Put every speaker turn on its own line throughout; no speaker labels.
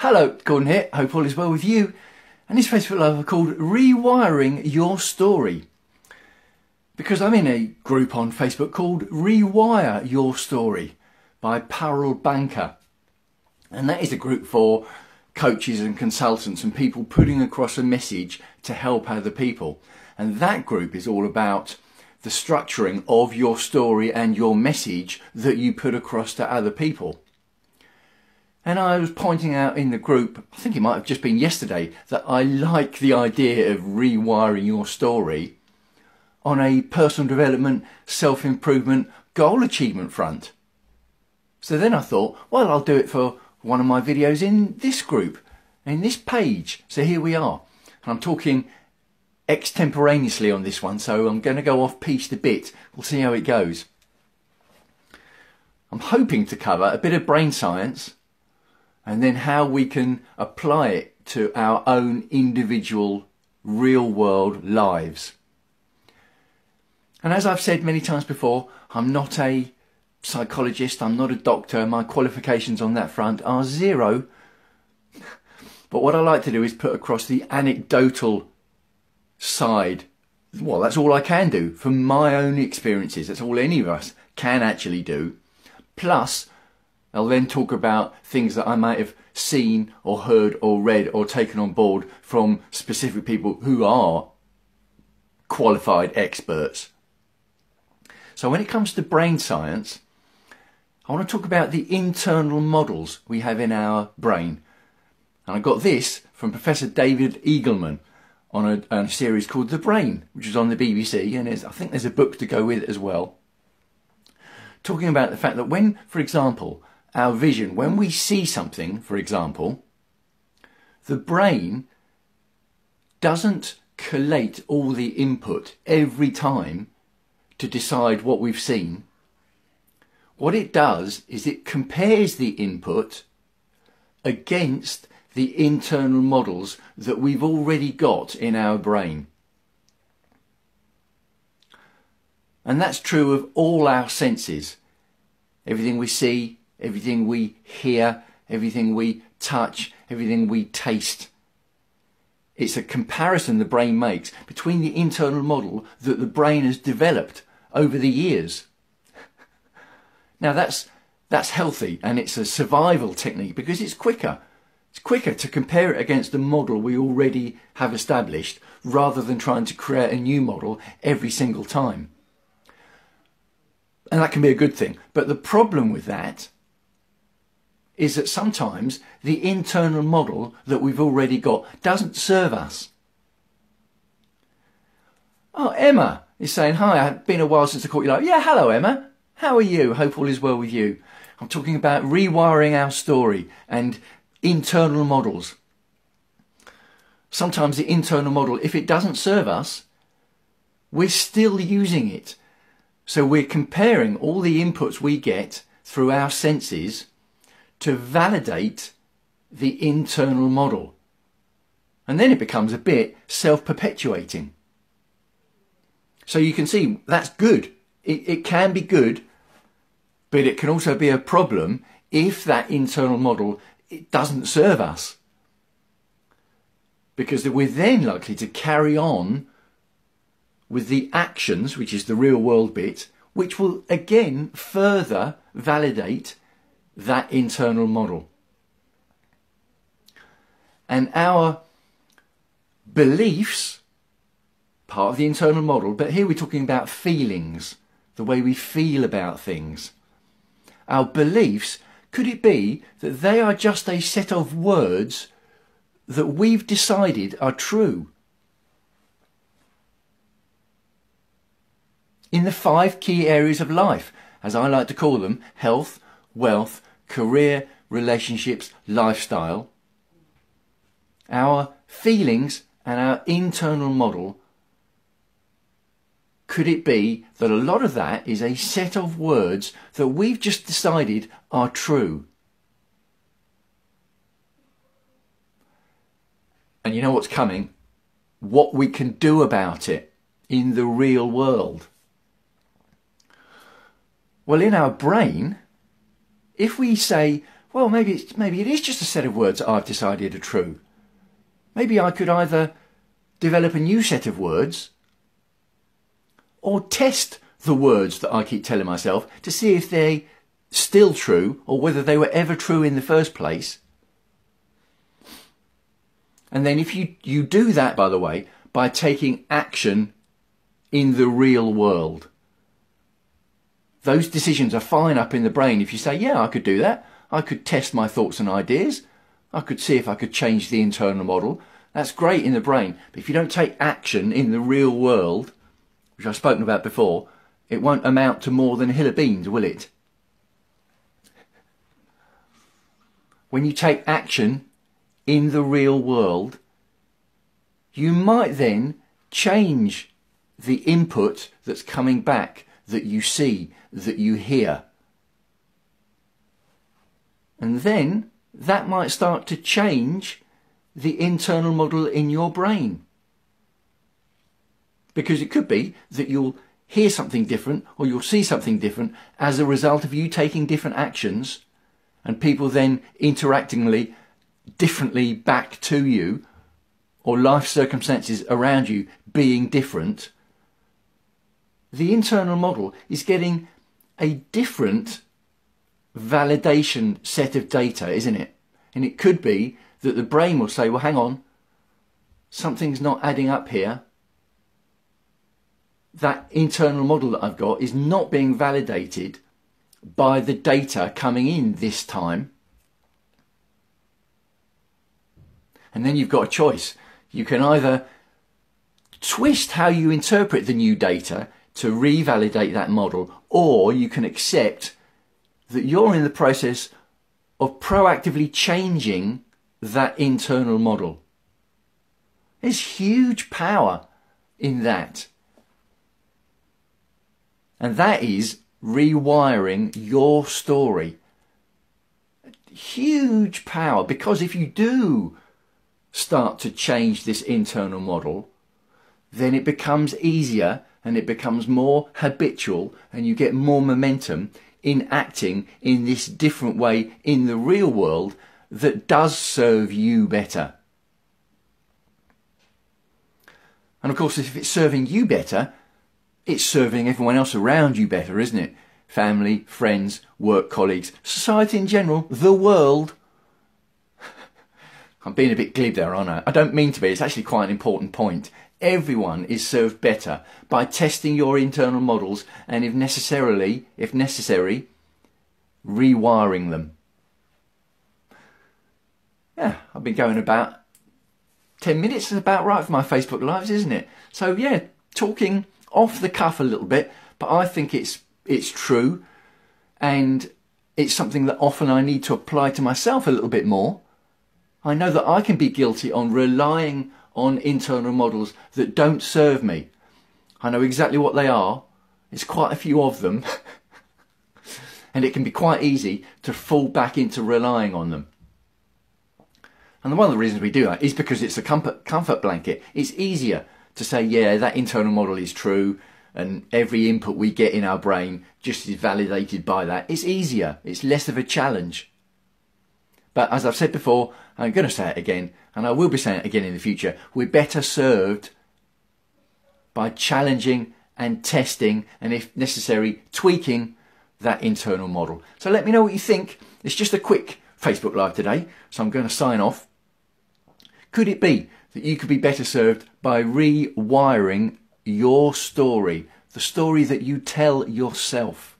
Hello, Gordon here. Hope all is well with you. And this Facebook Live is called Rewiring Your Story. Because I'm in a group on Facebook called Rewire Your Story by Parallel Banker. And that is a group for coaches and consultants and people putting across a message to help other people. And that group is all about the structuring of your story and your message that you put across to other people. And I was pointing out in the group, I think it might have just been yesterday, that I like the idea of rewiring your story on a personal development, self-improvement, goal achievement front. So then I thought, well, I'll do it for one of my videos in this group, in this page. So here we are. And I'm talking extemporaneously on this one, so I'm going to go off piece to bit. We'll see how it goes. I'm hoping to cover a bit of brain science, and then how we can apply it to our own individual real world lives. And as I've said many times before, I'm not a psychologist, I'm not a doctor, my qualifications on that front are zero. But what I like to do is put across the anecdotal side. Well, that's all I can do from my own experiences. That's all any of us can actually do. Plus, I'll then talk about things that I might have seen or heard or read or taken on board from specific people who are qualified experts. So when it comes to brain science, I want to talk about the internal models we have in our brain. And I got this from Professor David Eagleman on a series called The Brain, which is on the BBC, and I think there's a book to go with it as well. Talking about the fact that when, for example, our vision, when we see something, for example, the brain doesn't collate all the input every time to decide what we've seen. What it does is it compares the input against the internal models that we've already got in our brain. And that's true of all our senses. Everything we see, everything we hear, everything we touch, everything we taste. It's a comparison the brain makes between the internal model that the brain has developed over the years. Now that's healthy, and it's a survival technique because it's quicker. It's quicker to compare it against the model we already have established rather than trying to create a new model every single time. And that can be a good thing. But the problem with that is that sometimes the internal model that we've already got doesn't serve us. Oh, Emma is saying, hi, it's been a while since I caught you live. Yeah, hello, Emma. How are you? Hope all is well with you. I'm talking about rewiring our story and internal models. Sometimes the internal model, if it doesn't serve us, we're still using it. So we're comparing all the inputs we get through our senses to validate the internal model. And then it becomes a bit self-perpetuating. So you can see that's good. It can be good, but it can also be a problem if that internal model it doesn't serve us. Because we're then likely to carry on with the actions, which is the real world bit, which will again further validate that internal model. And our beliefs, part of the internal model, but here we're talking about feelings, the way we feel about things. Our beliefs, could it be that they are just a set of words that we've decided are true? In the 5 key areas of life, as I like to call them, health, wealth, career, relationships, lifestyle, our feelings and our internal model, could it be that a lot of that is a set of words that we've just decided are true? And you know what's coming? What we can do about it in the real world. Well, in our brain, if we say, well, maybe it is just a set of words that I've decided are true. Maybe I could either develop a new set of words or test the words that I keep telling myself to see if they're still true or whether they were ever true in the first place. And then if you do that, by the way, by taking action in the real world, those decisions are fine up in the brain. If you say, yeah, I could do that. I could test my thoughts and ideas. I could see if I could change the internal model. That's great in the brain. But if you don't take action in the real world, which I've spoken about before, it won't amount to more than a hill of beans, will it? When you take action in the real world, you might then change the input that's coming back, that you see, that you hear. And then that might start to change the internal model in your brain. Because it could be that you'll hear something different or you'll see something different as a result of you taking different actions and people then interacting differently back to you, or life circumstances around you being different. The internal model is getting a different validation set of data, isn't it? And it could be that the brain will say, well, hang on, something's not adding up here. That internal model that I've got is not being validated by the data coming in this time. And then you've got a choice. You can either twist how you interpret the new data to revalidate that model, or you can accept that you're in the process of proactively changing that internal model. There's huge power in that. And that is rewiring your story. Huge power, because if you do start to change this internal model, then it becomes easier and it becomes more habitual, and you get more momentum in acting in this different way in the real world that does serve you better. And of course, if it's serving you better, it's serving everyone else around you better, isn't it? Family, friends, work colleagues, society in general, the world. I'm being a bit glib there, aren't I? I don't mean to be. It's actually quite an important point. Everyone is served better by testing your internal models and if necessary, rewiring them. Yeah, I've been going about 10 minutes. Is about right for my Facebook Lives, isn't it? So yeah, talking off the cuff a little bit, but I think it's true, and it's something that often I need to apply to myself a little bit more. I know that I can be guilty on relying on internal models that don't serve me. I know exactly what they are. It's quite a few of them. And it can be quite easy to fall back into relying on them. And one of the reasons we do that is because it's a comfort blanket. It's easier to say, yeah, that internal model is true, and every input we get in our brain just is validated by that. It's easier. It's less of a challenge. But as I've said before, I'm going to say it again, and I will be saying it again in the future, we're better served by challenging and testing, and if necessary, tweaking that internal model. So let me know what you think. It's just a quick Facebook Live today, so I'm going to sign off. Could it be that you could be better served by rewiring your story, the story that you tell yourself?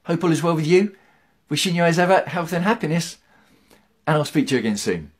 Hope all is well with you. Wishing you as ever health and happiness, and I'll speak to you again soon.